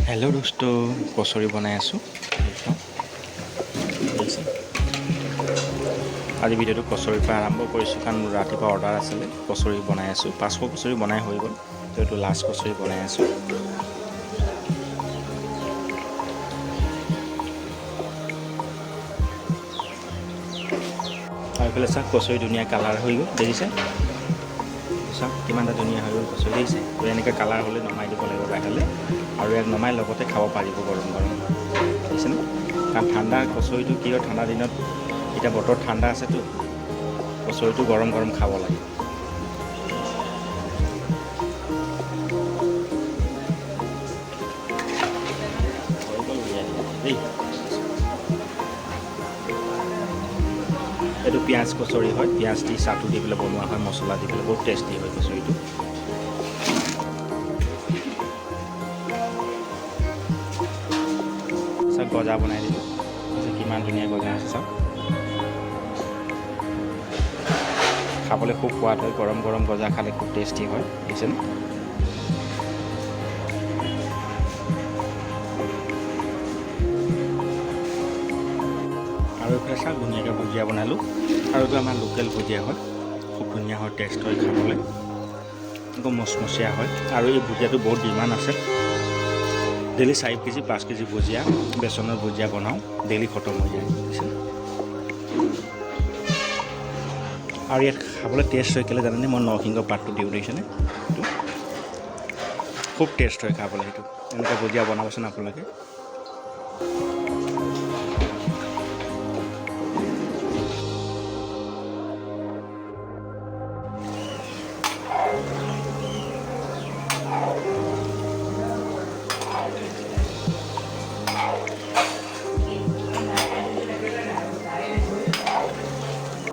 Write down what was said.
hello दोस्तों कचौरी बनाई आছোঁ আজি ভিডিঅ'টো কচুৰিৰ পৰা আৰম্ভ কৰিছোঁ কাৰণ মোৰ ৰাতিপুৱা অৰ্ডাৰ আছিলে কচুৰি বনাই আছোঁ 500 কচুৰি বনাই হৈ গ'ল তো এইটো লাষ্ট কচুৰি বনাই আছোঁ আৰু এইফালে চাওক কচুৰি ধুনীয়া কালাৰ হৈ গ'ল দেখিছে চাওক কিমানটা ধুনীয়া হৈ গ'ল কচুৰি দেখিছে তো এনেকৈ কালাৰ হ'লে নমাই দিব লাগিব বাহিৰলৈ আৰু ইয়াক নমাই লগতে খাব পাৰিব গৰম গৰম দেখিছেনে কাৰণ ঠাণ্ডা কচুৰিটো কি হয় ঠাণ্ডা দিনত এতিয়া বতৰ ঠাণ্ডা আছেতো কচুৰিটো গৰম গৰম খাব লাগে এইটো পিঁয়াজ কচুৰি হয় পিঁয়াজ দি চাটু দি পেলাই বনোৱা হয় মছলা দি পেলাই বহুত টেষ্টি হয় কচুৰিটো চাওক গজা বনাই দিলোঁ কিমান ধুনীয়া গজা আছে চাওক খাবলৈ খুব সোৱাদ হয় গৰম গৰম গজা খালে খুব টেষ্টি হয় বুজিছেনে আৰু এইফালে চাওক ধুনীয়াকৈ ভুজিয়া বনালোঁ আৰু এইটো আমাৰ লোকেল ভুজিয়া হয় খুব ধুনীয়া হয় টেষ্ট হয় খাবলৈ একদম মচমচীয়া হয় আৰু এই ভুজিয়াটো বহুত ডিমাণ্ড আছে ডেইলি 4 কেজি 5 কেজি ভুজিয়া বেচনৰ ভুজিয়া বনাওঁ ডেইলি খতম হৈ যায় আৰু ইয়াত খাবলৈ টেষ্ট হয় কেলৈ জানেনে মই নৰসিংহ পাতটো দিওঁ দেখিছেনে খুব টেষ্ট হয় খাবলৈ সেইটো এনেকৈ ভুজিয়া বনাবচোন আপোনালোকে